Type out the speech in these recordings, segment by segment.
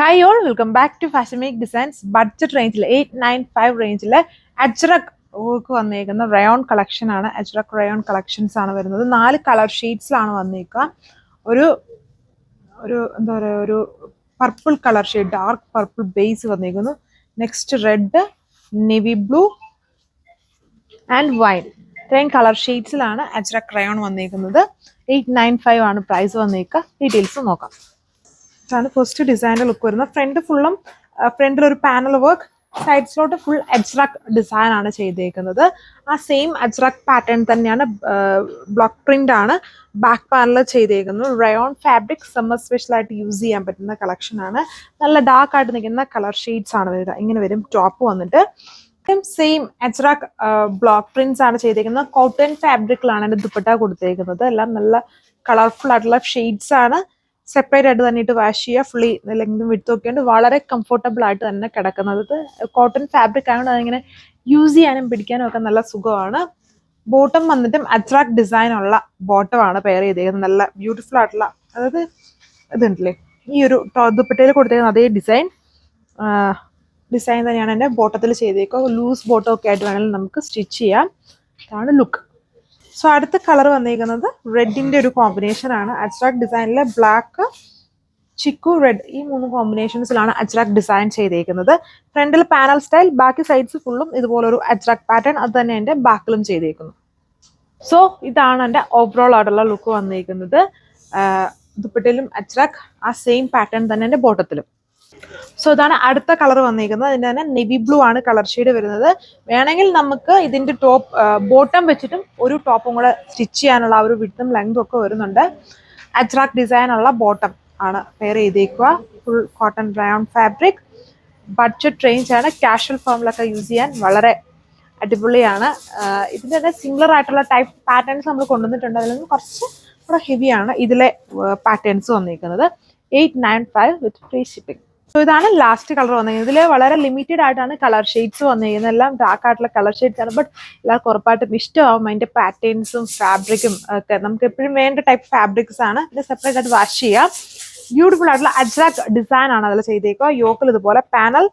Hi all, welcome back to Fashion Make Designs. Budget range 895 range ajrak work വന്നിരിക്കുന്ന rayon collection ആണ്. Ajrak rayon collections ആണ് വരുന്നത്. 4 colour ഷെയ്ഡ്സിലാണ് വന്നിരിക്കുക. ഒരു ഒരു എന്താ പറയുക, ഒരു purple colour shade, dark purple base വന്നിരിക്കുന്നു. Next red, navy blue and wine. ഇത്രയും കളർ ഷെയ്ഡ്സിലാണ് അജ്രക് റയോൺ വന്നിരിക്കുന്നത്. 895 ആണ് പ്രൈസ് വന്നിരിക്കുക. ഡീറ്റെയിൽസ് നോക്കാം. ആണ് ഫസ്റ്റ് ഡിസൈനിന്റെ ലുക്ക് വരുന്നത്. ഫ്രണ്ട് ഫുള്ളും ഫ്രണ്ടിൽ ഒരു പാനൽ വർക്ക്, സൈഡ്സിലോട്ട് ഫുൾ അജ്രക് ഡിസൈൻ ആണ് ചെയ്തേക്കുന്നത്. ആ സെയിം അജ്രക് പാറ്റേൺ തന്നെയാണ്, ബ്ലോക്ക് പ്രിന്റ് ആണ് ബാക്ക് പാനൽ ചെയ്തേക്കുന്നത്. റയോൺ ഫാബ്രിക് സമ്മർ സ്പെഷ്യൽ ആയിട്ട് യൂസ് ചെയ്യാൻ പറ്റുന്ന കളക്ഷൻ ആണ്. നല്ല ഡാർക്ക് ആയിട്ട് നിൽക്കുന്ന കളർ ഷെയ്ഡ്സ് ആണ് വരിക. ഇങ്ങനെ വരും ടോപ്പ് വന്നിട്ട്. സെയിം അജ്രക് ബ്ലോക്ക് പ്രിന്റ്സ് ആണ് ചെയ്തേക്കുന്നത്. കോട്ടൺ ഫാബ്രിക്കിലാണ് അതിന്റെ ദുപ്പട്ട കൊടുത്തേക്കുന്നത്. എല്ലാം നല്ല കളർഫുൾ ആയിട്ടുള്ള ഷെയ്ഡ്സ് ആണ്. സെപ്പറേറ്റ് ആയിട്ട് തന്നെ ഇട്ട് വാഷ് ചെയ്യുക. ഫുള്ളി ലെങ്തും വിഡ്ത്തും ഒക്കെ ഉണ്ട്. വളരെ കംഫർട്ടബിൾ ആയിട്ട് തന്നെ കിടക്കുന്നത്. കോട്ടൺ ഫാബ്രിക് ആയതുകൊണ്ട് അതിങ്ങനെ യൂസ് ചെയ്യാനും പിടിക്കാനും ഒക്കെ നല്ല സുഖമാണ്. ബോട്ടം വന്നിട്ടും അജ്രക് ഡിസൈൻ ഉള്ള ബോട്ടം ആണ് പെയർ ചെയ്തേക്കുന്നത്. നല്ല ബ്യൂട്ടിഫുൾ ആയിട്ടുള്ള, അതായത് ഇതുണ്ടല്ലേ, ഈ ഒരു ദുപ്പട്ടയിൽ കൊടുത്തേക്കുന്ന അതേ ഡിസൈൻ തന്നെയാണ് എൻ്റെ ബോട്ടത്തിൽ ചെയ്തേക്കുക. ലൂസ് ബോട്ടം ഒക്കെ ആയിട്ട് വേണമെങ്കിൽ നമുക്ക് സ്റ്റിച്ച് ചെയ്യാം. ഇതാണ് ലുക്ക്. സോ അടുത്ത കളർ വന്നിരിക്കുന്നത് റെഡിന്റെ ഒരു കോമ്പിനേഷൻ ആണ്. അജ്രക് ഡിസൈനിലെ ബ്ലാക്ക്, ചിക്കു, റെഡ്, ഈ 3 കോമ്പിനേഷൻസിലാണ് അജ്രക് ഡിസൈൻ ചെയ്തേക്കുന്നത്. ഫ്രണ്ടിൽ പാനൽ സ്റ്റൈൽ, ബാക്കി സൈഡ്സ് ഫുള്ളും ഇതുപോലൊരു അജ്രക് പാറ്റേൺ, അത് തന്നെ എൻ്റെ ബാക്കിലും ചെയ്തേക്കുന്നു. സോ ഇതാണ് എൻ്റെ ഓവറോൾ ആയിട്ടുള്ള ലുക്ക് വന്നിരിക്കുന്നത്. ദുപ്പട്ടയിലും അജ്രക്, ആ സെയിം പാറ്റേൺ തന്നെ എൻ്റെ ബോട്ടത്തിലും. സോ ഇതാണ് അടുത്ത കളർ വന്നിരിക്കുന്നത്. അതിൻ്റെ തന്നെ നെവി ബ്ലൂ ആണ് കളർ ഷെയ്ഡ് വരുന്നത്. വേണമെങ്കിൽ നമുക്ക് ഇതിന്റെ ടോപ്പ് ബോട്ടം വെച്ചിട്ടും ഒരു ടോപ്പും കൂടെ സ്റ്റിച്ച് ചെയ്യാനുള്ള ആ ഒരു വിഡ്ത്തും ലെങ്തും ഒക്കെ വരുന്നുണ്ട്. അജ്രക് ഡിസൈൻ ഉള്ള ബോട്ടം ആണ് പെയർ ചെയ്തേക്കുക. Full cotton rayon fabric. Budget range ആണ്. കാഷ്വൽ ഫോമിലൊക്കെ യൂസ് ചെയ്യാൻ വളരെ അടിപൊളിയാണ്. ഇതിൻ്റെ തന്നെ സിമിലർ ആയിട്ടുള്ള ടൈപ്പ് പാറ്റേൺസ് നമ്മൾ കൊണ്ടുവന്നിട്ടുണ്ട്. അതിൽ നിന്ന് കുറച്ച് കൂടെ ഹെവിയാണ് ഇതിലെ പാറ്റേൺസ് വന്നിരിക്കുന്നത്. 895 വിത്ത് ഫ്രീ ഷിപ്പിംഗ്. സോ ഇതാണ് ലാസ്റ്റ് കളർ വന്നിരിക്കുന്നത്. ഇതിൽ വളരെ ലിമിറ്റഡ് ആയിട്ടാണ് കളർ ഷെയ്ഡ്സ് വന്നിരിക്കുന്നത്. എല്ലാം ഡാർക്ക് ആയിട്ടുള്ള കളർ ഷെയ്ഡ്സ് ആണ്. ബട്ട് എല്ലാവർക്കും ഉറപ്പായിട്ടും ഇഷ്ടമാവും. അതിന്റെ പാറ്റേൺസും ഫാബ്രിക്കും ഒക്കെ നമുക്ക് എപ്പോഴും വേണ്ട ടൈപ്പ് ഫാബ്രിക്സ് ആണ്. ഇത് സെപ്പറേറ്റ് ആയിട്ട് വാഷ് ചെയ്യാം. ബ്യൂട്ടിഫുൾ ആയിട്ടുള്ള അജ്രക് ഡിസൈൻ ആണ് അതിൽ ചെയ്തേക്കുക. യോക്കിൽ ഇതുപോലെ പാനൽ,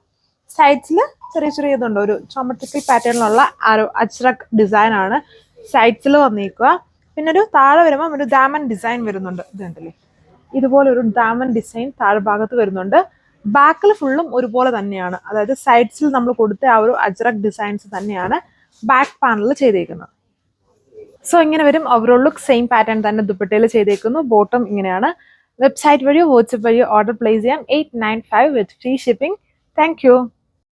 സൈഡ്സിൽ ചെറിയ ചെറിയ ഇതുണ്ട്. ഒരു ജോമെട്രിക്കൽ പാറ്റേണിലുള്ള ആ ഒരു അജ്രക് ഡിസൈൻ ആണ് സൈഡ്സിൽ വന്നിരിക്കുക. പിന്നെ ഒരു താഴെ വരുമ്പോൾ ഒരു ദാമൻ ഡിസൈൻ വരുന്നുണ്ട്. ഇതുണ്ടല്ലേ, ഇതുപോലെ ഒരു ദാമൻ ഡിസൈൻ താഴെ ഭാഗത്ത് വരുന്നുണ്ട്. ബാക്കിൽ ഫുള്ളും ഒരുപോലെ തന്നെയാണ്. അതായത് സൈഡ്സിൽ നമ്മൾ കൊടുത്ത ആ ഒരു അജ്രക് ഡിസൈൻസ് തന്നെയാണ് ബാക്ക് പാനലിൽ ചെയ്തേക്കുന്നത്. സോ ഇങ്ങനെ വരും ഓവറോൾ ലുക്ക്. സെയിം പാറ്റേൺ തന്നെ ദുപ്പട്ടയിൽ ചെയ്തേക്കുന്നു. ബോട്ടം ഇങ്ങനെയാണ്. വെബ്സൈറ്റ് വഴിയോ വാട്സ്ആപ്പ് വഴിയോ ഓർഡർ പ്ലേസ് ചെയ്യാം. 895 വിത്ത് ഫ്രീ ഷിപ്പിംഗ്. Thank you.